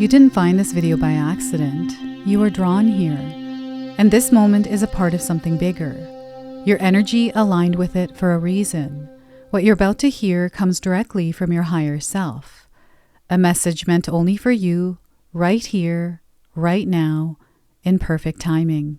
You didn't find this video by accident. You were drawn here. And this moment is a part of something bigger. Your energy aligned with it for a reason. What you're about to hear comes directly from your higher self. A message meant only for you, right here, right now, in perfect timing.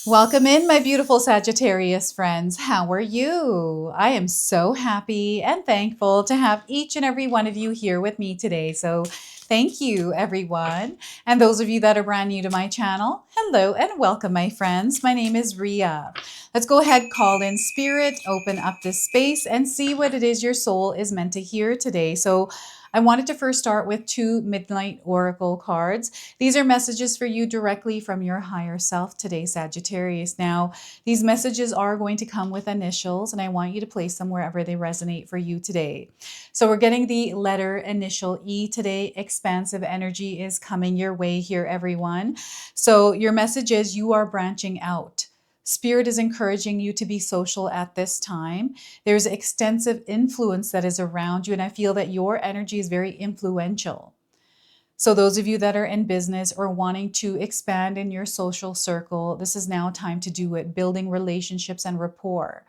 Welcome in, my beautiful Sagittarius friends. How are you? I am so happy and thankful to have each and every one of you here with me today. So thank you, everyone. And those of you that are brand new to my channel, hello and welcome, my friends. My name is Ria. Let's go ahead, call in spirit, open up this space and see what it is your soul is meant to hear today. So I wanted to first start with 2 Midnight Oracle cards. These are messages for you directly from your higher self today, Sagittarius. Now, these messages are going to come with initials, and I want you to place them wherever they resonate for you today. So we're getting the letter initial E today. Expansive energy is coming your way here, everyone. So your message is you are branching out. Spirit is encouraging you to be social at this time. There's extensive influence that is around you, and I feel that your energy is very influential. So those of you that are in business or wanting to expand in your social circle, this is now time to do it, building relationships and rapport.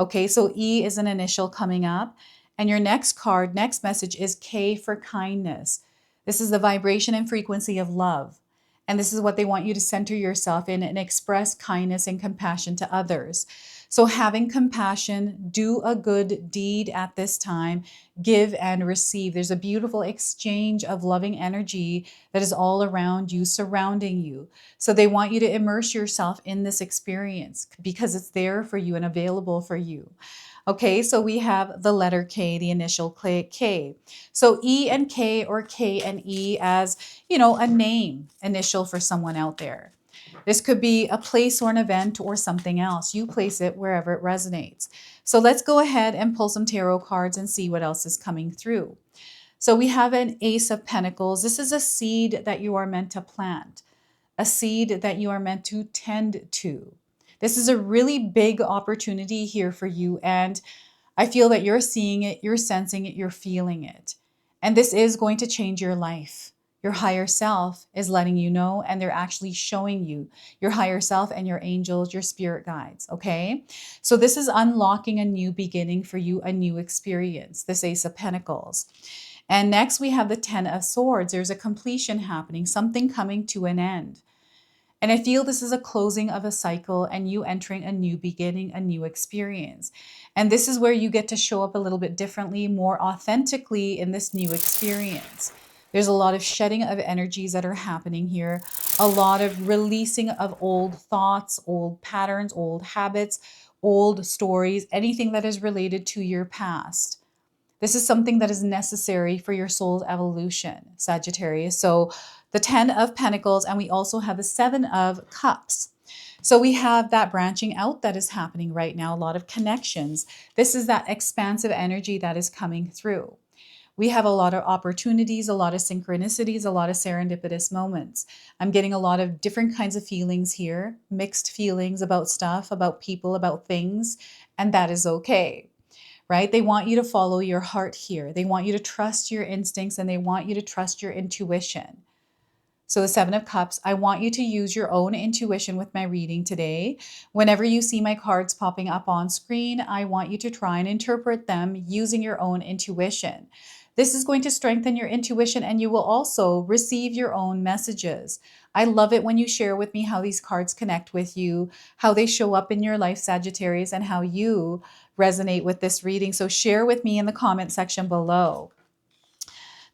Okay, so E is an initial coming up. And your next card, next message is K for kindness. This is the vibration and frequency of love. And this is what they want you to center yourself in and express kindness and compassion to others. So having compassion, do a good deed at this time, give and receive. There's a beautiful exchange of loving energy that is all around you, surrounding you. So they want you to immerse yourself in this experience because it's there for you and available for you. Okay, so we have the letter K, the initial K. So E and K or K and E as, a name initial for someone out there. This could be a place or an event or something else. You place it wherever it resonates. So let's go ahead and pull some tarot cards and see what else is coming through. So we have an Ace of Pentacles. This is a seed that you are meant to plant, a seed that you are meant to tend to. This is a really big opportunity here for you. And I feel that you're seeing it, you're sensing it, you're feeling it. And this is going to change your life. Your higher self is letting you know, and they're actually showing you your higher self and your angels, your spirit guides, okay? So this is unlocking a new beginning for you, a new experience, this Ace of Pentacles. And next we have the Ten of Swords. There's a completion happening, something coming to an end. And I feel this is a closing of a cycle and you entering a new beginning, a new experience. And this is where you get to show up a little bit differently, more authentically in this new experience. There's a lot of shedding of energies that are happening here, a lot of releasing of old thoughts, old patterns, old habits, old stories, anything that is related to your past. This is something that is necessary for your soul's evolution, Sagittarius. So the 10 of Pentacles, and we also have the 7 of Cups. So we have that branching out that is happening right now, a lot of connections. This is that expansive energy that is coming through. We have a lot of opportunities, a lot of synchronicities, a lot of serendipitous moments. I'm getting a lot of different kinds of feelings here, mixed feelings about stuff, about people, about things, and that is okay. Right? They want you to follow your heart here. They want you to trust your instincts and they want you to trust your intuition. So the 7 of Cups, I want you to use your own intuition with my reading today. Whenever you see my cards popping up on screen, I want you to try and interpret them using your own intuition. This is going to strengthen your intuition and you will also receive your own messages. I love it when you share with me how these cards connect with you, how they show up in your life, Sagittarius, and how you resonate with this reading. So share with me in the comment section below.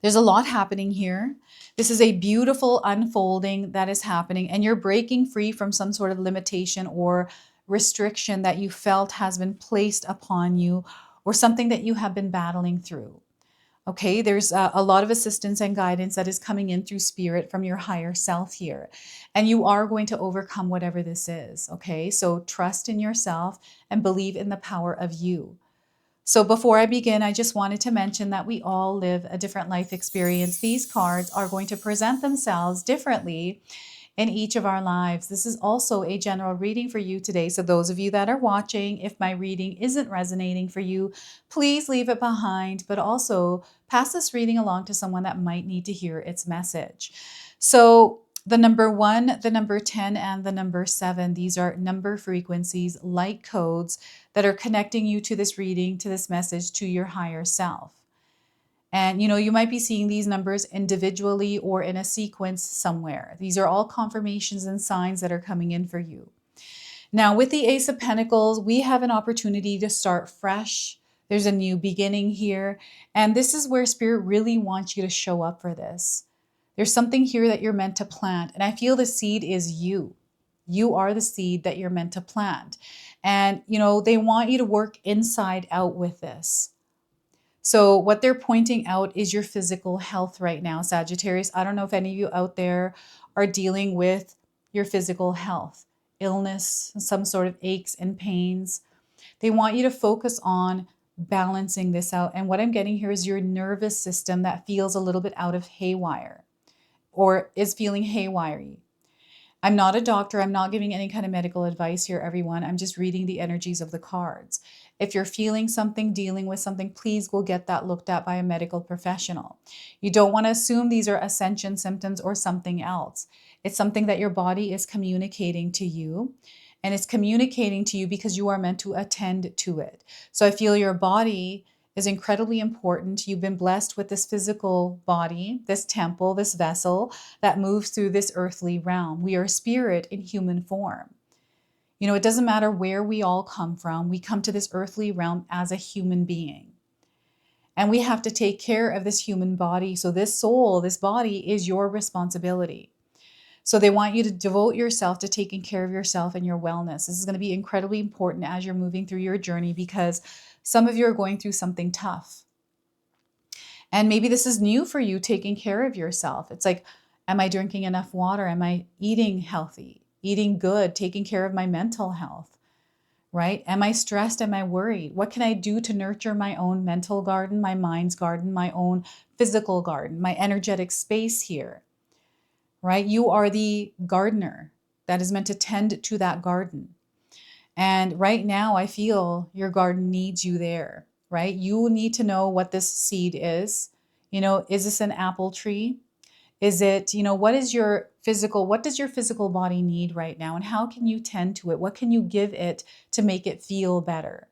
There's a lot happening here. This is a beautiful unfolding that is happening, and you're breaking free from some sort of limitation or restriction that you felt has been placed upon you or something that you have been battling through. Okay, there's a lot of assistance and guidance that is coming in through spirit from your higher self here. And you are going to overcome whatever this is, okay? So trust in yourself and believe in the power of you. So before I begin, I just wanted to mention that we all live a different life experience. These cards are going to present themselves differently in each of our lives. This is also a general reading for you today. So those of you that are watching, if my reading isn't resonating for you, please leave it behind, but also pass this reading along to someone that might need to hear its message. So the number 1, the number 10, and the number 7, these are number frequencies, light codes that are connecting you to this reading, to this message, to your higher self. And you might be seeing these numbers individually or in a sequence somewhere. These are all confirmations and signs that are coming in for you. Now, with the Ace of Pentacles, we have an opportunity to start fresh. There's a new beginning here. And this is where Spirit really wants you to show up for this. There's something here that you're meant to plant. And I feel the seed is you. You are the seed that you're meant to plant. And, they want you to work inside out with this. So what they're pointing out is your physical health right now, Sagittarius. I don't know if any of you out there are dealing with your physical health, illness, some sort of aches and pains. They want you to focus on balancing this out. And what I'm getting here is your nervous system that feels a little bit out of haywire or is feeling haywire. I'm not a doctor. I'm not giving any kind of medical advice here, everyone. I'm just reading the energies of the cards. If you're feeling something, dealing with something, please go get that looked at by a medical professional. You don't want to assume these are ascension symptoms or something else. It's something that your body is communicating to you, and it's communicating to you because you are meant to attend to it. So I feel your body is incredibly important. You've been blessed with this physical body, this temple, this vessel that moves through this earthly realm. We are spirit in human form. It doesn't matter where we all come from. We come to this earthly realm as a human being. And we have to take care of this human body. So this soul, this body is your responsibility. So they want you to devote yourself to taking care of yourself and your wellness. This is going to be incredibly important as you're moving through your journey because some of you are going through something tough. And maybe this is new for you, taking care of yourself. It's like, am I drinking enough water? Am I eating healthy, eating good, taking care of my mental health, right? Am I stressed? Am I worried? What can I do to nurture my own mental garden, my mind's garden, my own physical garden, my energetic space here, right? You are the gardener that is meant to tend to that garden. And right now, I feel your garden needs you there, right? You need to know what this seed is. Is this an apple tree? Is it, what does your physical body need right now? And how can you tend to it? What can you give it to make it feel better,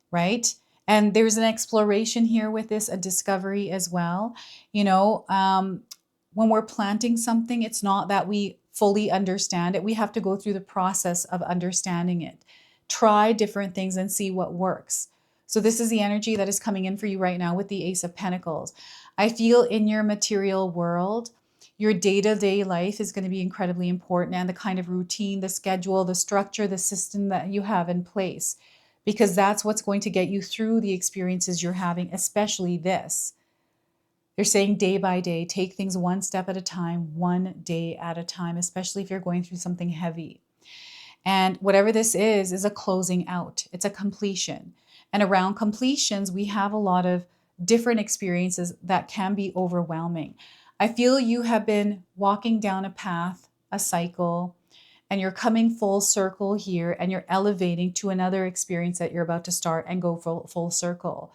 right? And there's an exploration here with this, a discovery as well. When we're planting something, it's not that we fully understand it. We have to go through the process of understanding it. Try different things and see what works. So this is the energy that is coming in for you right now with the Ace of Pentacles. I feel in your material world, your day-to-day life is going to be incredibly important, and the kind of routine, the schedule, the structure, the system that you have in place, because that's what's going to get you through the experiences you're having, especially this. They're saying day by day, take things one step at a time, one day at a time, especially if you're going through something heavy. And whatever this is a closing out. It's a completion. And around completions, we have a lot of different experiences that can be overwhelming. I feel you have been walking down a path, a cycle, and you're coming full circle here, and you're elevating to another experience that you're about to start and go full circle.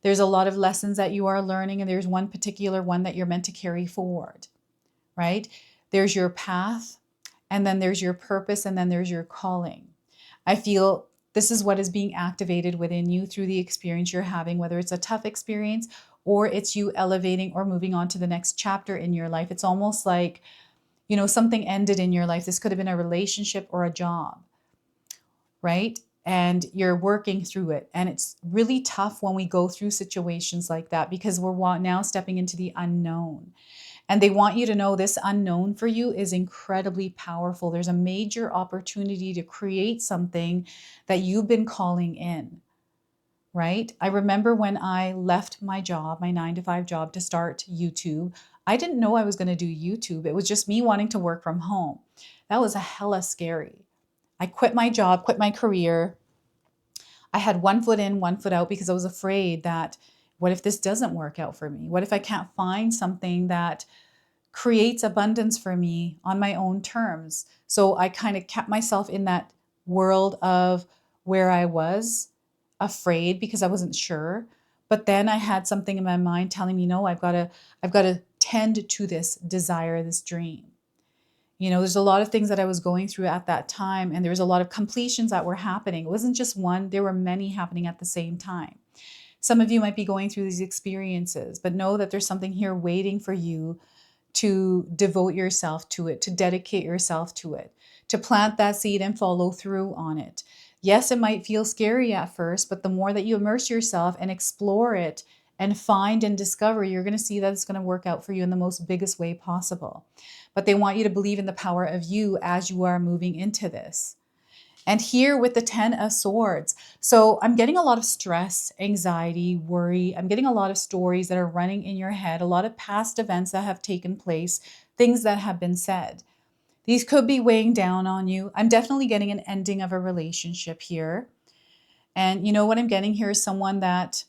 There's a lot of lessons that you are learning, and there's one particular one that you're meant to carry forward, right? There's your path, and then there's your purpose, and then there's your calling. I feel this is what is being activated within you through the experience you're having, whether it's a tough experience or it's you elevating or moving on to the next chapter in your life. It's almost like, something ended in your life. This could have been a relationship or a job, right? And you're working through it. And it's really tough when we go through situations like that because we're now stepping into the unknown. And they want you to know this unknown for you is incredibly powerful. There's a major opportunity to create something that you've been calling in, right? I remember when I left my job, my 9-to-5 job, to start YouTube, I didn't know I was going to do YouTube. It was just me wanting to work from home. That was a hella scary. I quit my job, quit my career. I had one foot in, one foot out because I was afraid that what if this doesn't work out for me? What if I can't find something that creates abundance for me on my own terms. So I kind of kept myself in that world of where I was afraid because I wasn't sure. But then I had something in my mind telling me, no, I've got to tend to this desire, this dream. You know, there's a lot of things that I was going through at that time, and there was a lot of completions that were happening. It wasn't just one, there were many happening at the same time. Some of you might be going through these experiences, but know that there's something here waiting for you to devote yourself to it, to dedicate yourself to it, to plant that seed and follow through on it. Yes, it might feel scary at first, but the more that you immerse yourself and explore it and find and discover, you're going to see that it's going to work out for you in the most biggest way possible. But they want you to believe in the power of you as you are moving into this. And here with the 10 of Swords. So I'm getting a lot of stress, anxiety, worry. I'm getting a lot of stories that are running in your head, a lot of past events that have taken place, things that have been said. These could be weighing down on you. I'm definitely getting an ending of a relationship here. And you know what I'm getting here is someone that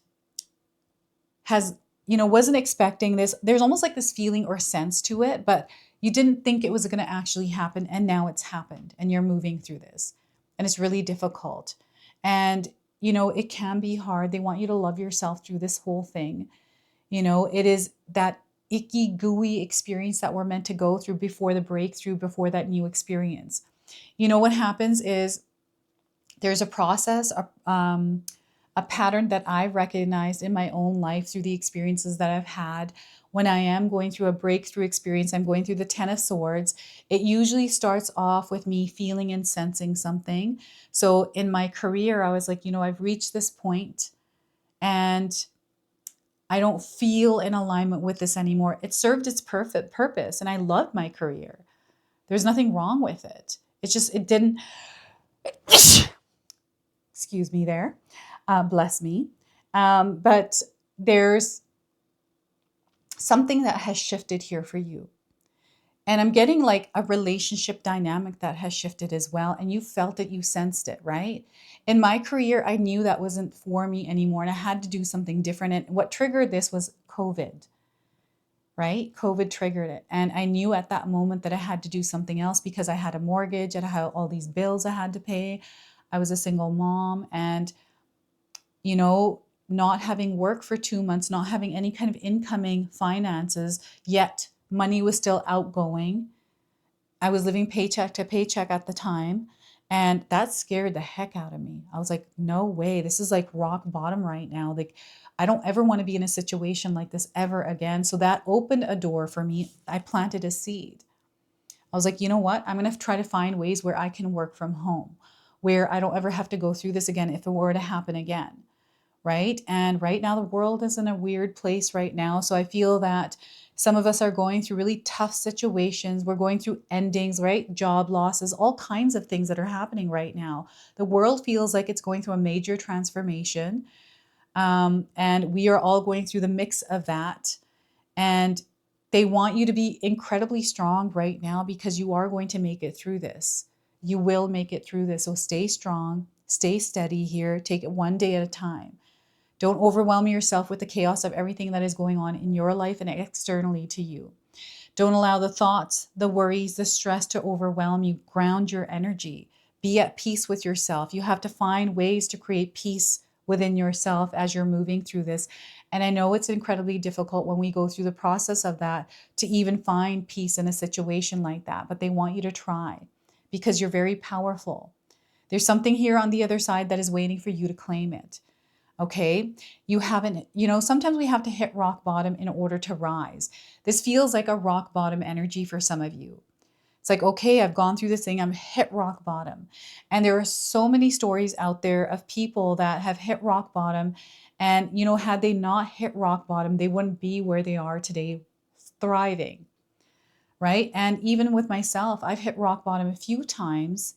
has, wasn't expecting this. There's almost like this feeling or sense to it, but you didn't think it was going to actually happen. And now it's happened and you're moving through this. And it's really difficult. And, it can be hard. They want you to love yourself through this whole thing. It is that icky, gooey experience that we're meant to go through before the breakthrough, before that new experience. What happens is there's a process, a pattern that I've recognized in my own life through the experiences that I've had. When I am going through a breakthrough experience, I'm going through the 10 of Swords. It usually starts off with me feeling and sensing something. So in my career, I was like, I've reached this point and I don't feel in alignment with this anymore. It served its perfect purpose and I loved my career. There's nothing wrong with it. It's just, it didn't, excuse me there, bless me. But there's something that has shifted here for you. And I'm getting like a relationship dynamic that has shifted as well. And you felt it, you sensed it, right? In my career, I knew that wasn't for me anymore and I had to do something different. And what triggered this was COVID, right? COVID triggered it. And I knew at that moment that I had to do something else because I had a mortgage, I had all these bills I had to pay. I was a single mom and, not having work for 2 months, not having any kind of incoming finances, yet money was still outgoing. I was living paycheck to paycheck at the time. And that scared the heck out of me. I was like, no way. This is like rock bottom right now. Like, I don't ever want to be in a situation like this ever again. So that opened a door for me. I planted a seed. I was like, you know what? I'm going to try to find ways where I can work from home, where I don't ever have to go through this again if it were to happen again. Right? And right now the world is in a weird place right now. So I feel that some of us are going through really tough situations. We're going through endings, right? Job losses, all kinds of things that are happening right now. The world feels like it's going through a major transformation. And we are all going through the mix of that. And they want you to be incredibly strong right now because you are going to make it through this. You will make it through this. So stay strong, stay steady here, take it one day at a time. Don't overwhelm yourself with the chaos of everything that is going on in your life and externally to you. Don't allow the thoughts, the worries, the stress to overwhelm you. Ground your energy. Be at peace with yourself. You have to find ways to create peace within yourself as you're moving through this. And I know it's incredibly difficult when we go through the process of that to even find peace in a situation like that. But they want you to try because you're very powerful. There's something here on the other side that is waiting for you to claim it. Okay, you haven't, sometimes we have to hit rock bottom in order to rise. This feels like a rock bottom energy for some of you. It's like, okay, I've gone through this thing, I'm hit rock bottom. And there are so many stories out there of people that have hit rock bottom. And, had they not hit rock bottom, they wouldn't be where they are today, thriving, right? And even with myself, I've hit rock bottom a few times.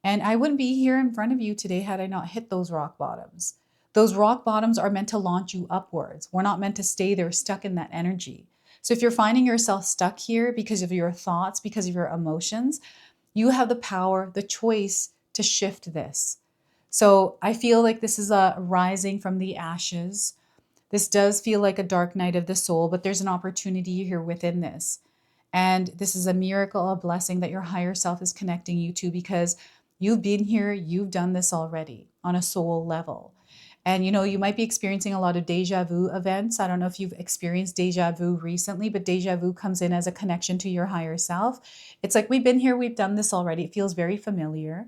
And I wouldn't be here in front of you today had I not hit those rock bottoms. Those rock bottoms are meant to launch you upwards. We're not meant to stay there stuck in that energy. So if you're finding yourself stuck here because of your thoughts, because of your emotions, you have the power, the choice to shift this. So I feel like this is a rising from the ashes. This does feel like a dark night of the soul, but there's an opportunity here within this. And this is a miracle, a blessing that your higher self is connecting you to, because you've been here, you've done this already on a soul level. And you might be experiencing a lot of deja vu events. I don't know if you've experienced deja vu recently, but deja vu comes in as a connection to your higher self. It's like, we've been here, we've done this already. It feels very familiar,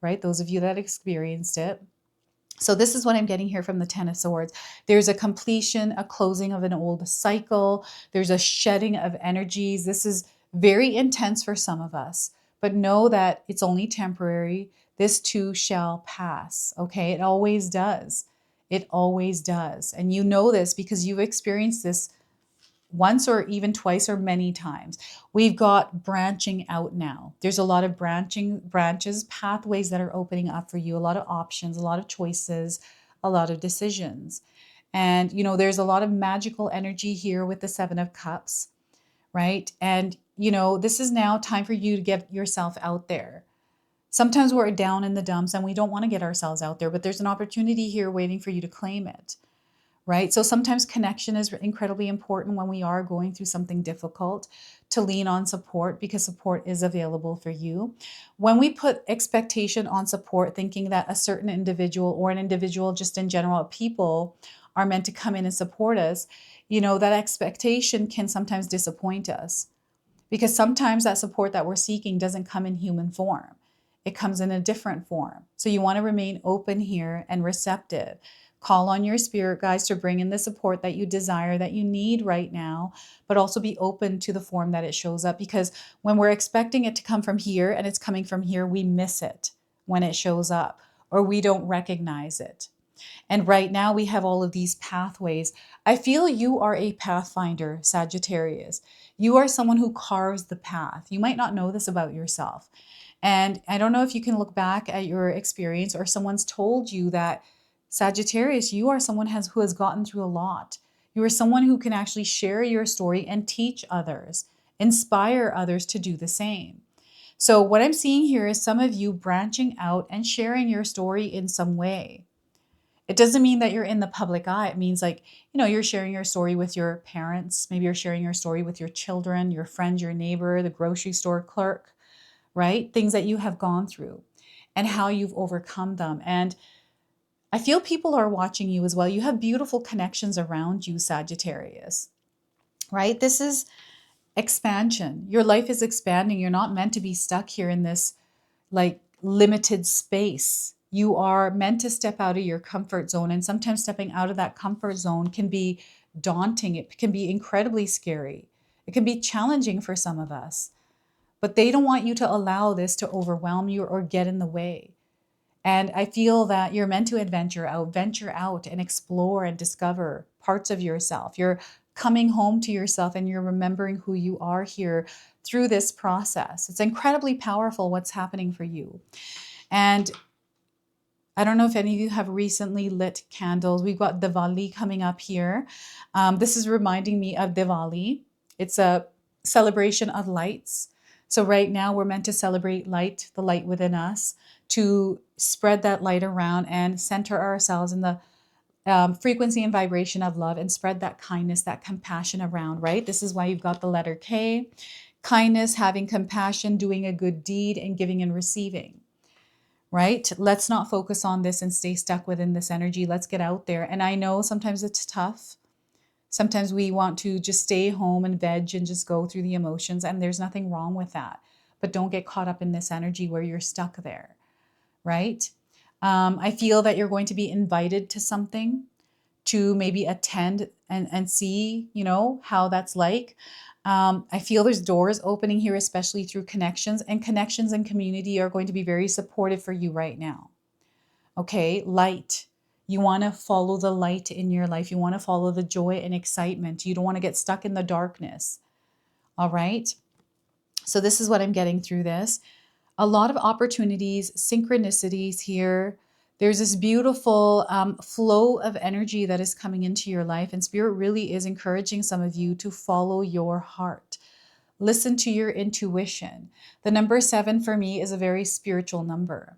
right? Those of you that experienced it. So this is what I'm getting here from the Ten of Swords. There's a completion, a closing of an old cycle. There's a shedding of energies. This is very intense for some of us, but know that it's only temporary. This too shall pass. Okay. It always does. It always does. And you know this because you've experienced this once or even twice or many times. We've got branching out now. There's a lot of branches, pathways that are opening up for you, a lot of options, a lot of choices, a lot of decisions. And, there's a lot of magical energy here with the Seven of Cups, right? And, this is now time for you to get yourself out there. Sometimes we're down in the dumps and we don't want to get ourselves out there, but there's an opportunity here waiting for you to claim it. Right? So sometimes connection is incredibly important when we are going through something difficult, to lean on support, because support is available for you. When we put expectation on support, thinking that a certain individual or an individual just in general, people are meant to come in and support us, that expectation can sometimes disappoint us, because sometimes that support that we're seeking doesn't come in human form. It comes in a different form. So you want to remain open here and receptive. Call on your spirit guides to bring in the support that you desire, that you need right now, but also be open to the form that it shows up, because when we're expecting it to come from here and it's coming from here, we miss it when it shows up, or we don't recognize it. And right now we have all of these pathways. I feel you are a pathfinder, Sagittarius. You are someone who carves the path. You might not know this about yourself. And I don't know if you can look back at your experience, or someone's told you that, Sagittarius, you are someone who has gotten through a lot. You are someone who can actually share your story and teach others, inspire others to do the same. So what I'm seeing here is some of you branching out and sharing your story in some way. It doesn't mean that you're in the public eye. It means, like, you're sharing your story with your parents. Maybe you're sharing your story with your children, your friend, your neighbor, the grocery store clerk, right? Things that you have gone through and how you've overcome them. And I feel people are watching you as well. You have beautiful connections around you, Sagittarius, right? This is expansion. Your life is expanding. You're not meant to be stuck here in this like limited space. You are meant to step out of your comfort zone. And sometimes stepping out of that comfort zone can be daunting. It can be incredibly scary. It can be challenging for some of us. But they don't want you to allow this to overwhelm you or get in the way. And I feel that you're meant to venture out and explore and discover parts of yourself. You're coming home to yourself and you're remembering who you are here through this process. It's incredibly powerful what's happening for you. And I don't know if any of you have recently lit candles. We've got Diwali coming up here. This is reminding me of Diwali. It's a celebration of lights. So right now we're meant to celebrate light, the light within us, to spread that light around and center ourselves in the frequency and vibration of love, and spread that kindness, that compassion around, right? This is why you've got the letter K. Kindness, having compassion, doing a good deed, and giving and receiving, right? Let's not focus on this and stay stuck within this energy. Let's get out there. And I know sometimes it's tough. Sometimes we want to just stay home and veg and just go through the emotions, and there's nothing wrong with that. But don't get caught up in this energy where you're stuck there, right? I feel that you're going to be invited to something, to maybe attend and see, how that's like. I feel there's doors opening here, especially through connections, and community are going to be very supportive for you right now. Okay, light. You want to follow the light in your life. You want to follow the joy and excitement. You don't want to get stuck in the darkness. All right. So this is what I'm getting through this. A lot of opportunities, synchronicities here. There's this beautiful flow of energy that is coming into your life, and Spirit really is encouraging some of you to follow your heart. Listen to your intuition. The number 7 for me is a very spiritual number.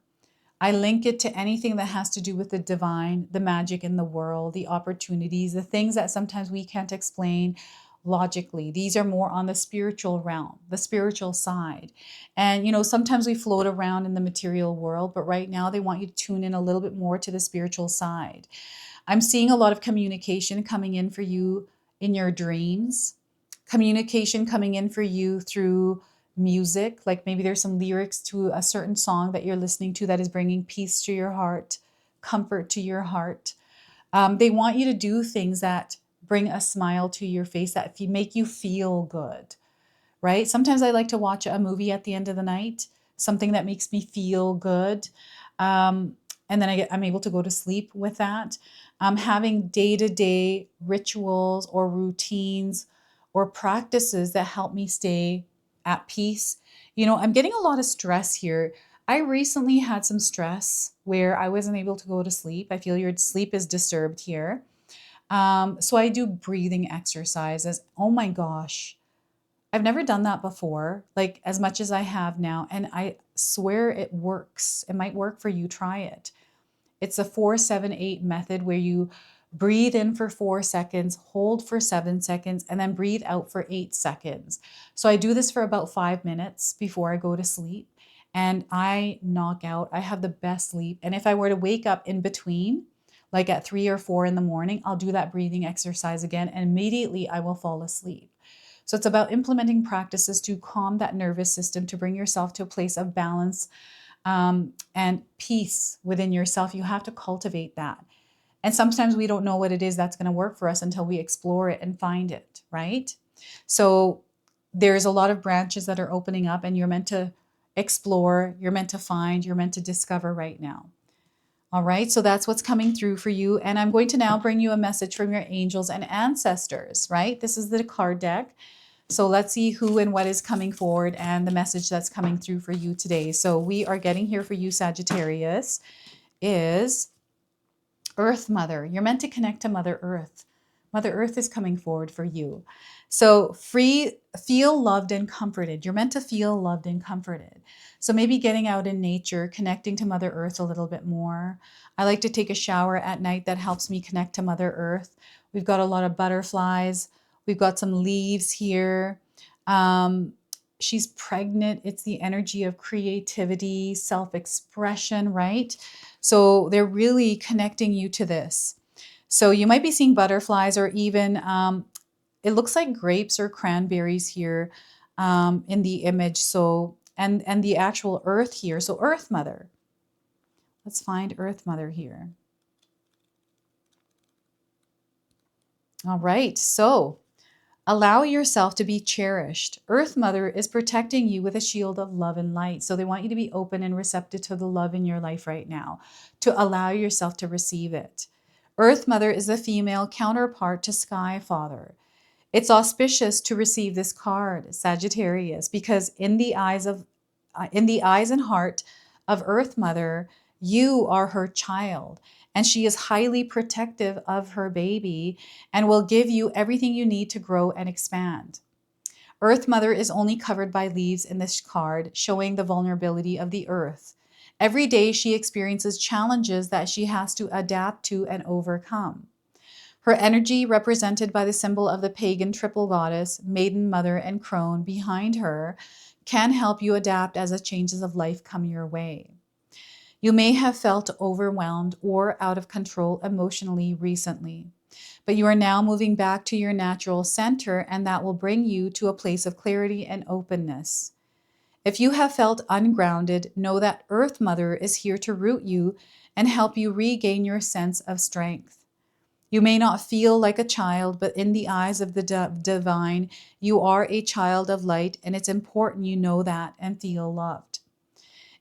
I link it to anything that has to do with the divine, the magic in the world, the opportunities, the things that sometimes we can't explain, logically. These are more on the spiritual realm, the spiritual side. And, you know, sometimes we float around in the material world, but right now they want you to tune in a little bit more to the spiritual side. I'm seeing a lot of communication coming in for you in your dreams, communication coming in for you through music. Like maybe there's some lyrics to a certain song that you're listening to that is bringing peace to your heart, comfort to your heart. They want you to do things that bring a smile to your face, that make you feel good, right? Sometimes I like to watch a movie at the end of the night, something that makes me feel good. And then I'm able to go to sleep with that. Having day-to-day rituals or routines or practices that help me stay at peace. You know, I'm getting a lot of stress here. I recently had some stress where I wasn't able to go to sleep. I feel your sleep is disturbed here. So I do breathing exercises. Oh my gosh. I've never done that before, like as much as I have now. And I swear it works. It might work for you. Try it. It's a 4-7-8 method where you breathe in for 4 seconds, hold for 7 seconds, and then breathe out for 8 seconds. So I do this for about 5 minutes before I go to sleep, and I knock out. I have the best sleep. And if I were to wake up in between, like at 3 or 4 in the morning, I'll do that breathing exercise again, and immediately I will fall asleep. So it's about implementing practices to calm that nervous system, to bring yourself to a place of balance and peace within yourself. You have to cultivate that. And sometimes we don't know what it is that's going to work for us until we explore it and find it, right? So there's a lot of branches that are opening up, and you're meant to explore, you're meant to find, you're meant to discover right now. All right, so that's what's coming through for you. And I'm going to now bring you a message from your angels and ancestors, right? This is the card deck. So let's see who and what is coming forward and the message that's coming through for you today. So we are getting here for you, Sagittarius, is Earth Mother. You're meant to connect to Mother Earth. Mother Earth is coming forward for you. So feel loved and comforted. You're meant to feel loved and comforted. So maybe getting out in nature, connecting to Mother Earth a little bit more. I like to take a shower at night. That helps me connect to Mother Earth. We've got a lot of butterflies. We've got some leaves here. She's pregnant. It's the energy of creativity, self-expression, right? So they're really connecting you to this. So you might be seeing butterflies, or even it looks like grapes or cranberries here in the image. So and the actual earth here. So Earth Mother. Let's find Earth Mother here. All right. So allow yourself to be cherished. Earth Mother is protecting you with a shield of love and light. So they want you to be open and receptive to the love in your life right now, to allow yourself to receive it. Earth Mother is the female counterpart to Sky Father. It's auspicious to receive this card, Sagittarius, because in the eyes and heart of Earth Mother, you are her child, and she is highly protective of her baby and will give you everything you need to grow and expand. Earth Mother is only covered by leaves in this card, showing the vulnerability of the earth. Every day she experiences challenges that she has to adapt to and overcome. Her energy, represented by the symbol of the pagan triple goddess, Maiden, Mother, and Crone behind her, can help you adapt as the changes of life come your way. You may have felt overwhelmed or out of control emotionally recently, but you are now moving back to your natural center, and that will bring you to a place of clarity and openness. If you have felt ungrounded, know that Earth Mother is here to root you and help you regain your sense of strength. You may not feel like a child, but in the eyes of the divine, you are a child of light, and it's important you know that and feel loved.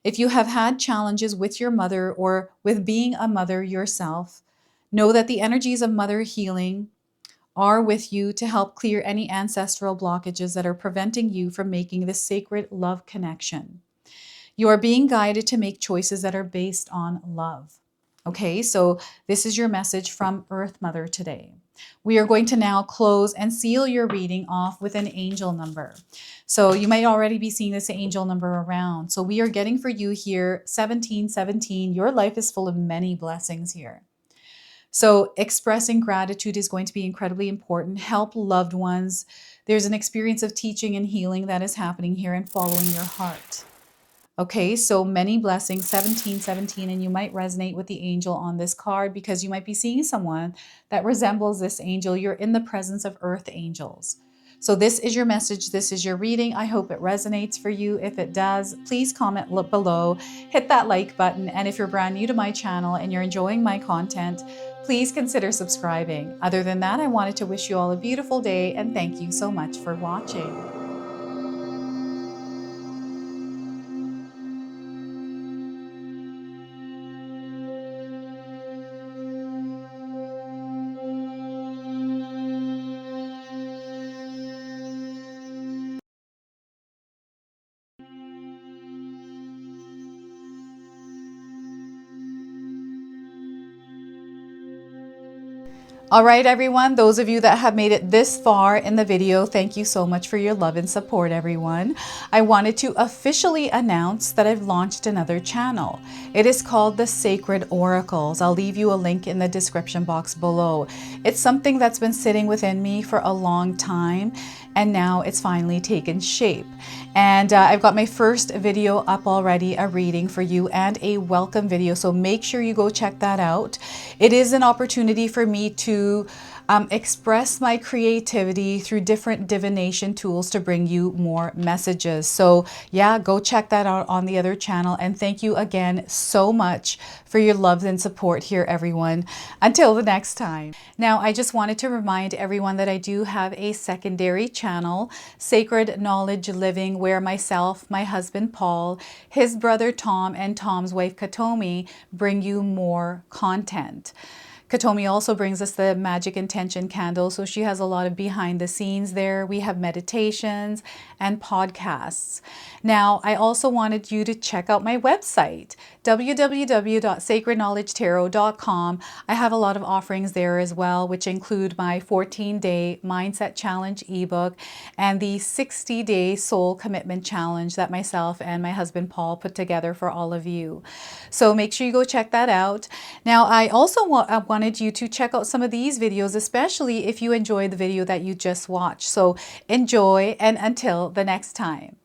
If you have had challenges with your mother or with being a mother yourself, know that the energies of mother healing are with you to help clear any ancestral blockages that are preventing you from making this sacred love connection. You are being guided to make choices that are based on love. Okay, so this is your message from Earth Mother today. We are going to now close and seal your reading off with an angel number. So you might already be seeing this angel number around. So we are getting for you here 1717. Your life is full of many blessings here. So expressing gratitude is going to be incredibly important. Help loved ones. There's an experience of teaching and healing that is happening here and following your heart. Okay, so many blessings, 1717, and you might resonate with the angel on this card because you might be seeing someone that resembles this angel. You're in the presence of earth angels. So this is your message. This is your reading. I hope it resonates for you. If it does, please comment below, hit that like button. And if you're brand new to my channel and you're enjoying my content, please consider subscribing. Other than that, I wanted to wish you all a beautiful day and thank you so much for watching. All right, everyone, those of you that have made it this far in the video, thank you so much for your love and support, everyone. I wanted to officially announce that I've launched another channel. It is called The Sacred Oracles. I'll leave you a link in the description box below. It's something that's been sitting within me for a long time, and now it's finally taken shape. And I've got my first video up already, a reading for you and a welcome video. So make sure you go check that out. It is an opportunity for me to express my creativity through different divination tools to bring you more messages. So yeah, go check that out on the other channel. And thank you again so much for your love and support here, everyone. Until the next time. Now, I just wanted to remind everyone that I do have a secondary channel, Sacred Knowledge Living, where myself, my husband Paul, his brother Tom, and Tom's wife Katomi bring you more content. Katomi also brings us the Magic Intention candle, so she has a lot of behind the scenes there. We have meditations and podcasts. Now, I also wanted you to check out my website, www.sacredknowledgetarot.com. I have a lot of offerings there as well, which include my 14-day Mindset Challenge ebook and the 60-day Soul Commitment Challenge that myself and my husband Paul put together for all of you. So make sure you go check that out. Now, I also wanted you to check out some of these videos, especially if you enjoyed the video that you just watched. So enjoy, and until the next time.